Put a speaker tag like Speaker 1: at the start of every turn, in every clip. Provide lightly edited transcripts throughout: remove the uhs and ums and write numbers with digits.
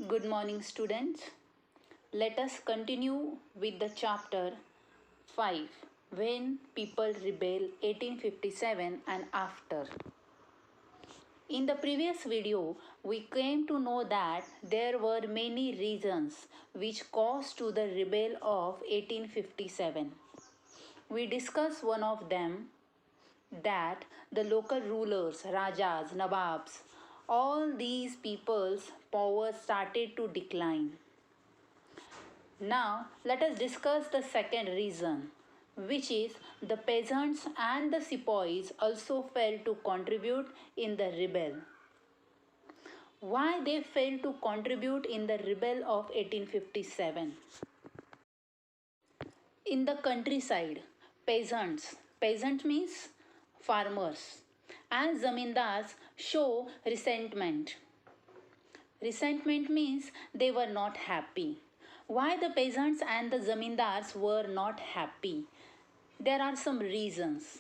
Speaker 1: Good morning, students. Let us continue with the chapter 5 When People Rebel 1857 and After. In the previous video, we came to know that there were many reasons which caused to the rebel of 1857. We discussed one of them, that the local rulers, Rajas, Nawabs, all these people's power started to decline. Now let us discuss the second reason, which is the peasants and the sepoys also failed to contribute in the rebel. Why they failed to contribute in the rebel of 1857? In the countryside, peasant means farmers, and zamindars show resentment. Resentment means they were not happy. Why the peasants and the zamindars were not happy? There are some reasons.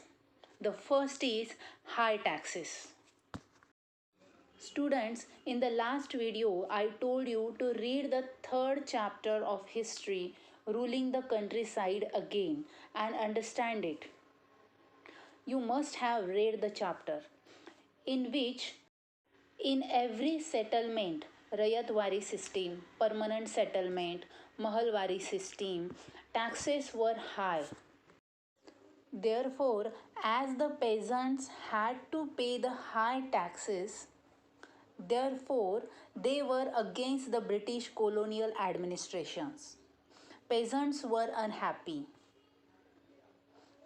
Speaker 1: The first is high taxes. Students, in the last video, I told you to read the third chapter of history, ruling the countryside again, and understand it. You must have read the chapter in which in every settlement, Rayatwari system, permanent settlement, Mahalwari system, taxes were high. Therefore, as the peasants had to pay the high taxes, therefore they were against the British colonial administrations. Peasants were unhappy.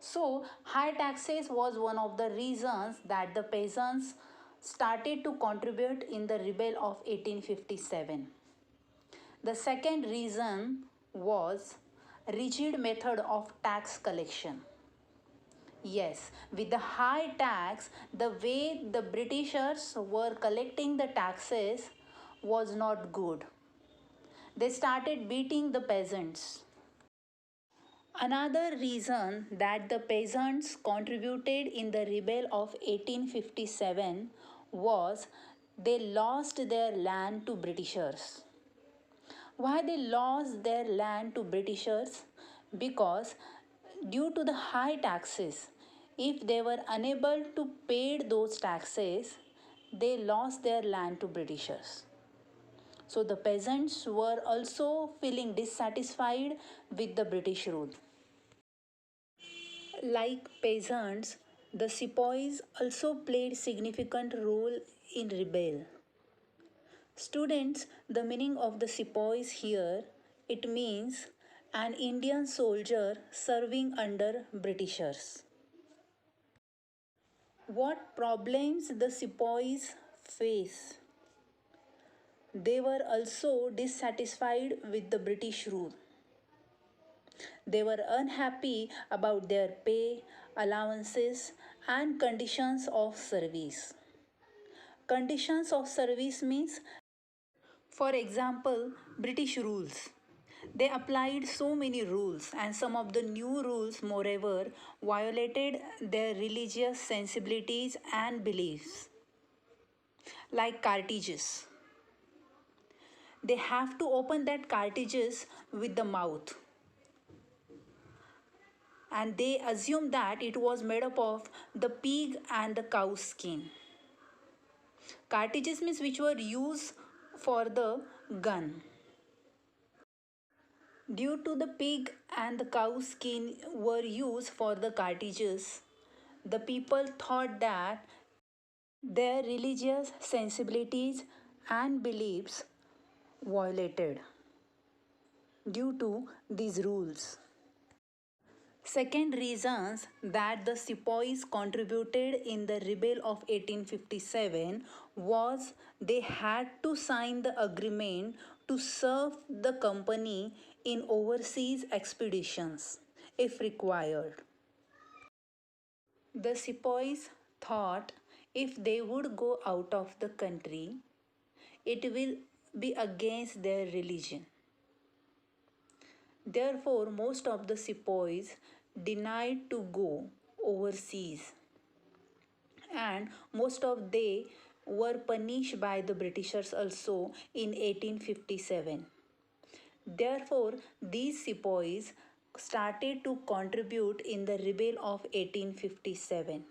Speaker 1: So, high taxes was one of the reasons that the peasants started to contribute in the rebel of 1857. The second reason was rigid method of tax collection. Yes, with the high tax, the way the Britishers were collecting the taxes was not good. They started beating the peasants. Another reason that the peasants contributed in the rebel of 1857 was they lost their land to Britishers. Why they lost their land to Britishers? Because due to the high taxes, if they were unable to pay those taxes, they lost their land to Britishers. So the peasants were also feeling dissatisfied with the British rule. Like peasants, the sepoys also played significant role in rebel. Students, the meaning of the sepoys here, it means an Indian soldier serving under Britishers. What problems the sepoys face? They were also dissatisfied with the British rule. They were unhappy about their pay, allowances, and conditions of service. Conditions of service means, for example, British rules. They applied so many rules, and some of the new rules, moreover, violated their religious sensibilities and beliefs. Like cartridges. They have to open that cartridges with the mouth, and they assume that it was made up of the pig and the cow skin. Cartridges means which were used for the gun. Due to the pig and the cow skin were used for the cartridges, the people thought that their religious sensibilities and beliefs violated due to these rules. Second reasons that the sepoys contributed in the rebel of 1857 was they had to sign the agreement to serve the company in overseas expeditions if required. The sepoys thought if they would go out of the country, it will be against their religion. Therefore, most of the sepoys denied to go overseas, and most of they were punished by the Britishers also in 1857. Therefore, these sepoys started to contribute in the rebel of 1857.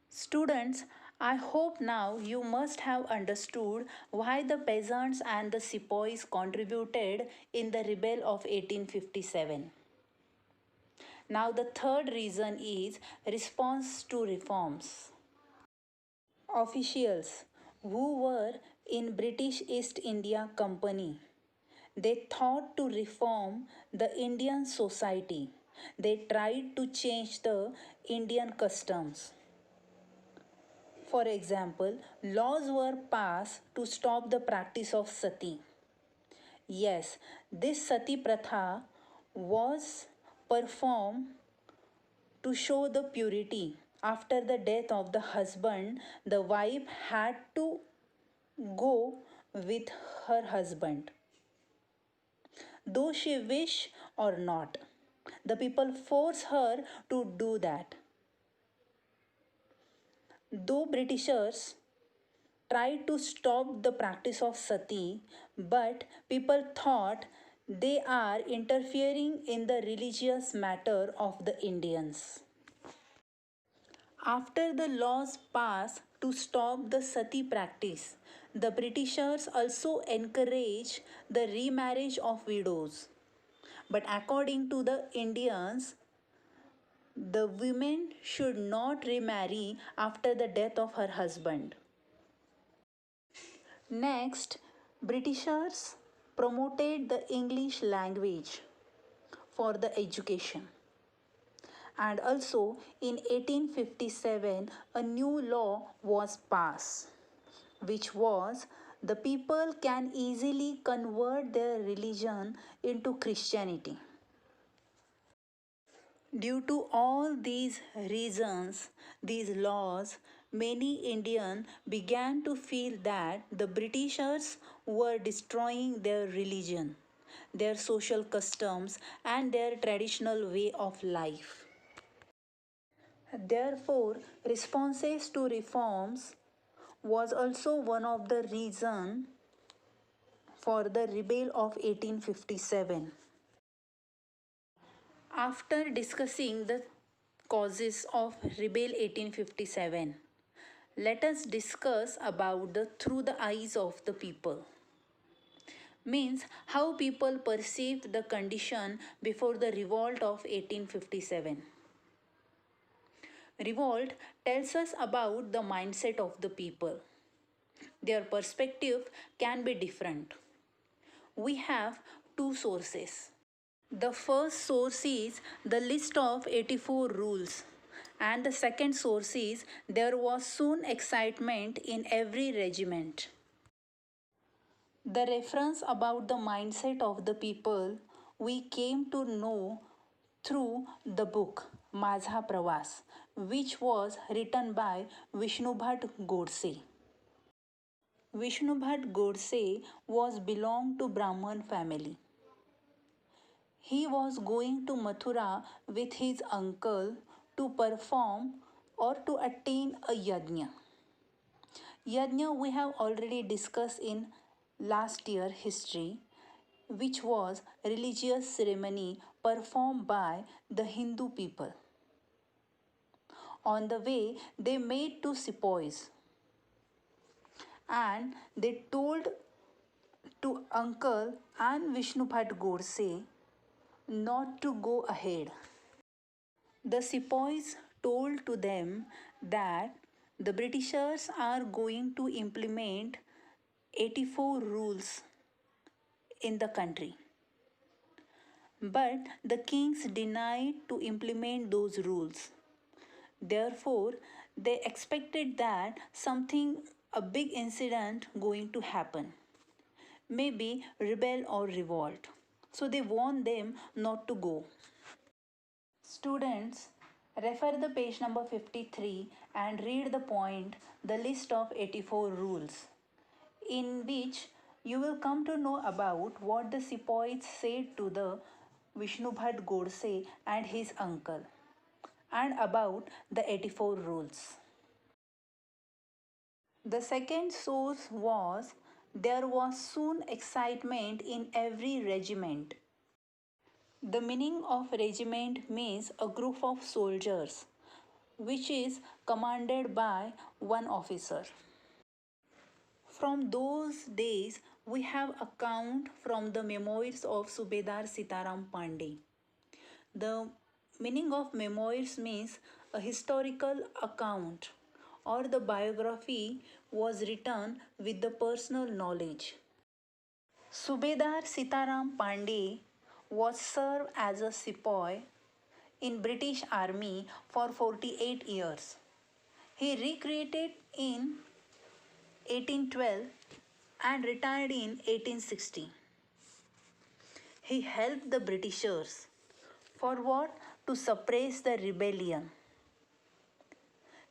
Speaker 1: Students, I hope now you must have understood why the peasants and the sepoys contributed in the rebel of 1857. Now the third reason is response to reforms. Officials who were in British East India Company, they thought to reform the Indian society. They tried to change the Indian customs. For example, laws were passed to stop the practice of sati. Yes, this sati pratha was performed to show the purity. After the death of the husband, the wife had to go with her husband, though she wish or not. The people force her to do that. Though Britishers tried to stop the practice of sati, but people thought they are interfering in the religious matter of the Indians. After the laws passed to stop the sati practice, the Britishers also encouraged the remarriage of widows. But according to the Indians, the woman should not remarry after the death of her husband. Next, Britishers promoted the English language for the education. And also in 1857, a new law was passed, which was the people can easily convert their religion into Christianity. Due to all these reasons, these laws, many Indians began to feel that the Britishers were destroying their religion, their social customs, and their traditional way of life. Therefore, responses to reforms was also one of the reasons for the rebel of 1857. After discussing the causes of rebel 1857, let us discuss about the through the eyes of the people. Means how people perceived the condition before the revolt of 1857. Revolt tells us about the mindset of the people. Their perspective can be different. We have two sources. The first source is the list of 84 rules, and the second source is there was soon excitement in every regiment. The reference about the mindset of the people we came to know through the book Mazha Pravas, which was written by Vishnu Bhat Godse. Vishnu Bhat Godse was belonged to Brahman family. He was going to Mathura with his uncle to perform or to attain a yajna. Yajna we have already discussed in last year history, which was religious ceremony performed by the Hindu people. On the way, they made two sepoys and they told to uncle and Vishnu Bhat Godse not to go ahead. The sepoys told to them that the Britishers are going to implement 84 rules in the country. But the kings denied to implement those rules. Therefore, they expected that something, a big incident going to happen. Maybe rebel or revolt. So they warned them not to go. Students, refer the page number 53 and read the point, the list of 84 rules, in which you will come to know about what the sepoys said to the Vishnu Bhat Godse and his uncle, and about the 84 rules. The second source was there was soon excitement in every regiment. The meaning of regiment means a group of soldiers which is commanded by one officer. From those days, we have account from the memoirs of Subedar Sitaram Pandey. The meaning of memoirs means a historical account or the biography was written with the personal knowledge. Subedar Sitaram Pandey was served as a sepoy in British Army for 48 years. He recruited in 1812 and retired in 1860. He helped the Britishers for what? To suppress the rebellion.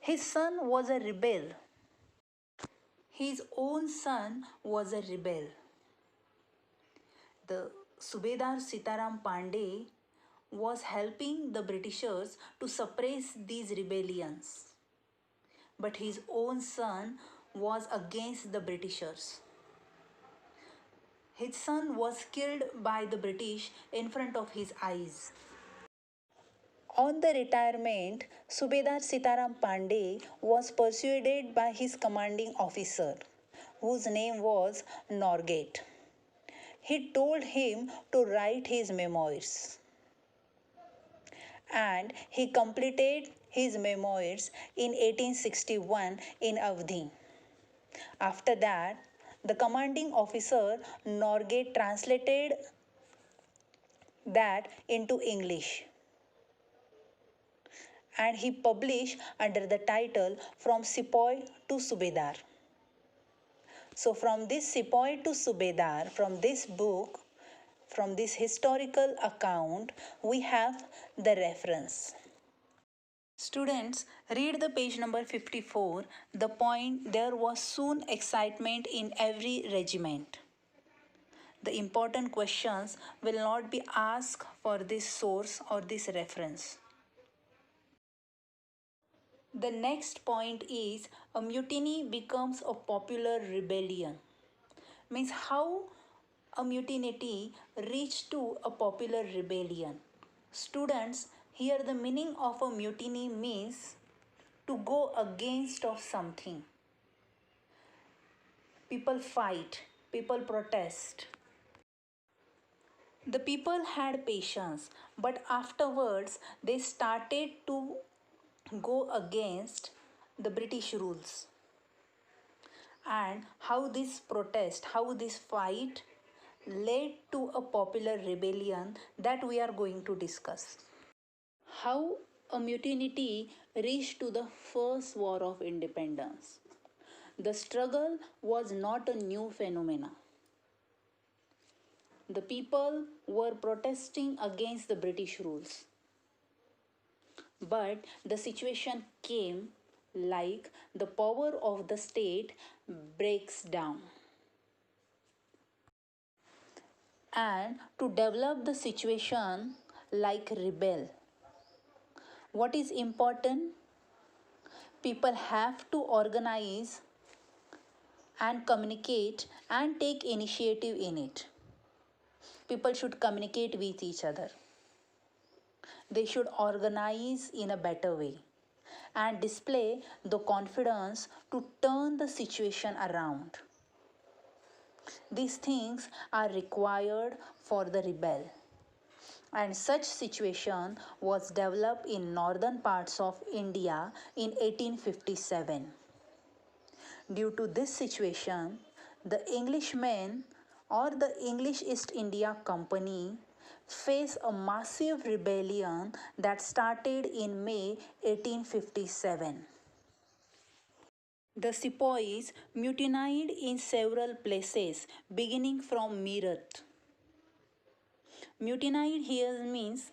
Speaker 1: His son was a rebel. His own son was a rebel. The Subedar Sitaram Pandey was helping the Britishers to suppress these rebellions. But his own son was against the Britishers. His son was killed by the British in front of his eyes. On the retirement, Subedar Sitaram Pandey was persuaded by his commanding officer, whose name was Norgate. He told him to write his memoirs. And he completed his memoirs in 1861 in Avdi. After that, the commanding officer Norgate translated that into English and he published under the title From Sepoy to Subedar. So from this Sepoy to Subedar, from this book, from this historical account, we have the reference. Students, read the page number 54. The point, there was soon excitement in every regiment. The important questions will not be asked for this source or this reference. The next point is a mutiny becomes a popular rebellion. Means how a mutiny reached to a popular rebellion. Students, here the meaning of a mutiny means to go against of something. People fight, people protest. The people had patience, but afterwards they started to go against the British rules. And how this protest, how this fight led to a popular rebellion that we are going to discuss. How a mutiny reached to the first war of independence. The struggle was not a new phenomenon. The people were protesting against the British rules. But the situation came like the power of the state breaks down. And to develop the situation like rebel, what is important? People have to organize and communicate and take initiative in it. People should communicate with each other. They should organize in a better way and display the confidence to turn the situation around. These things are required for the rebel. And such situation was developed in northern parts of India in 1857. Due to this situation, the Englishmen or the English East India Company faced a massive rebellion that started in May 1857. The sepoys mutinied in several places, beginning from Meerut. Mutinied here means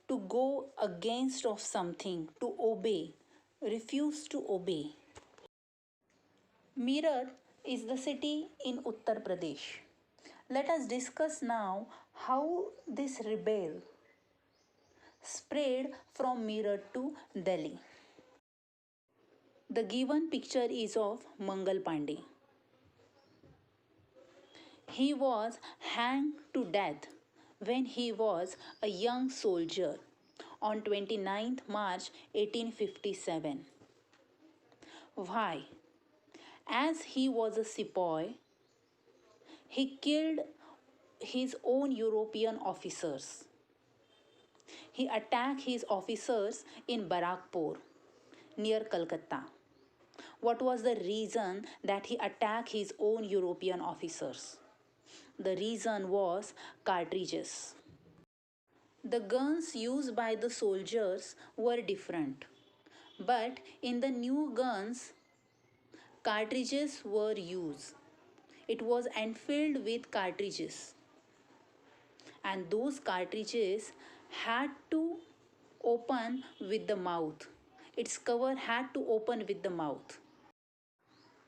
Speaker 1: to go against of something, to obey, refuse to obey. Meerut is the city in Uttar Pradesh. Let us discuss now how this rebel spread from Meerut to Delhi. The given picture is of Mangal Pandey. He was hanged to death when he was a young soldier on 29th March 1857. Why? As he was a sepoy, he killed his own European officers. He attacked his officers in Barakpur, near Calcutta. What was the reason that he attacked his own European officers? The reason was cartridges. The guns used by the soldiers were different, but in the new guns, cartridges were used. It was filled with cartridges, and those cartridges had to open with the mouth. Its cover had to open with the mouth.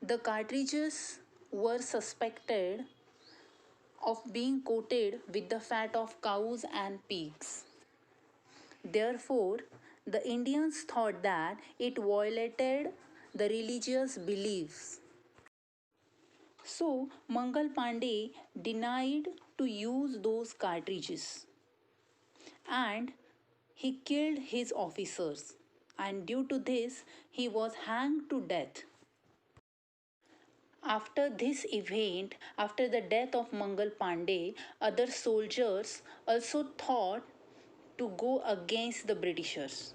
Speaker 1: The cartridges were suspected of being coated with the fat of cows and pigs. Therefore, the Indians thought that it violated the religious beliefs. So, Mangal Pandey denied to use those cartridges and he killed his officers, and due to this, he was hanged to death. After this event, after the death of Mangal Pandey, other soldiers also thought to go against the Britishers.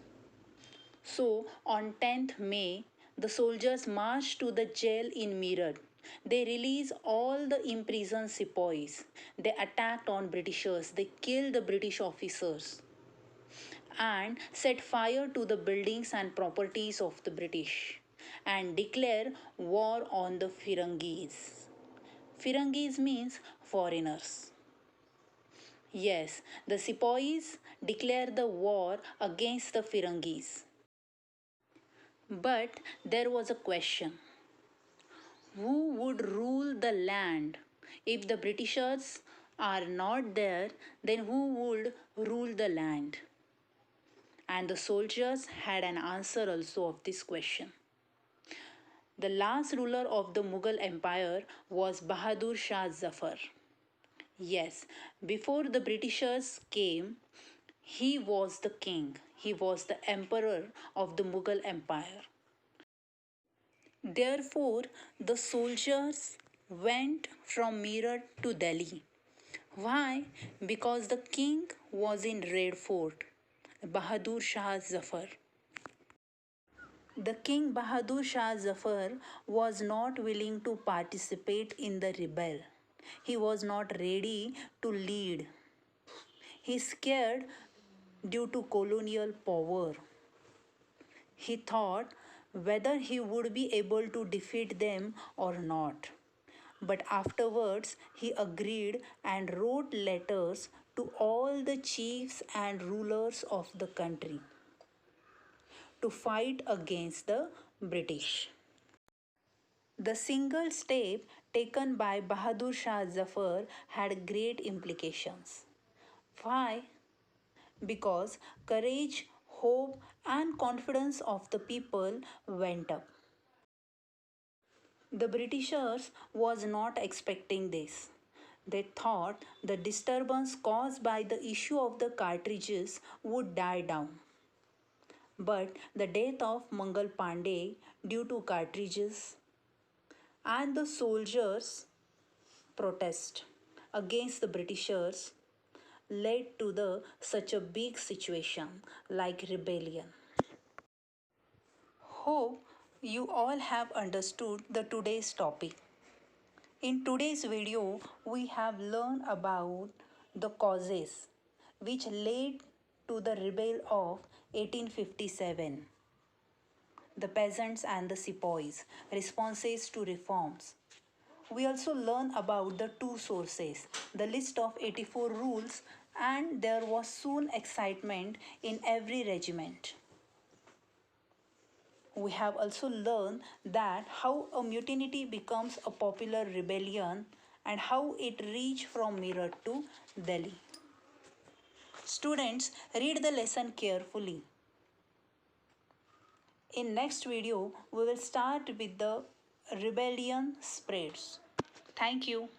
Speaker 1: So, on 10th May, the soldiers marched to the jail in Meerut. They released all the imprisoned sepoys. They attacked on Britishers. They killed the British officers and set fire to the buildings and properties of the British and declare war on the Firangis. Firangis means foreigners. Yes, the sepoys declared the war against the Firangis. But there was a question: who would rule the land? If the Britishers are not there, then who would rule the land? And the soldiers had an answer also of this question. The last ruler of the Mughal Empire was Bahadur Shah Zafar. Yes, before the Britishers came, he was the king, he was the emperor of the Mughal Empire. Therefore, the soldiers went from Meerut to Delhi. Why? Because the king was in Red Fort, Bahadur Shah Zafar. The king Bahadur Shah Zafar was not willing to participate in the rebel. He was not ready to lead. He scared due to colonial power. He thought whether he would be able to defeat them or not. But afterwards, he agreed and wrote letters to all the chiefs and rulers of the country to fight against the British. The single step taken by Bahadur Shah Zafar had great implications. Why? Because courage, hope, and confidence of the people went up. The Britishers was not expecting this. They thought the disturbance caused by the issue of the cartridges would die down. But the death of Mangal Pandey due to cartridges and the soldiers' protest against the Britishers led to the such a big situation like rebellion. Hope you all have understood the today's topic. In today's video, we have learned about the causes which led to the rebel of 1857, the peasants and the sepoys, responses to reforms. We also learn about the two sources, the list of 84 rules, and there was soon excitement in every regiment. We have also learned that how a mutiny becomes a popular rebellion and how it reached from Meerut to Delhi. Students, read the lesson carefully. In next video, we will start with the rebellion spreads. Thank you.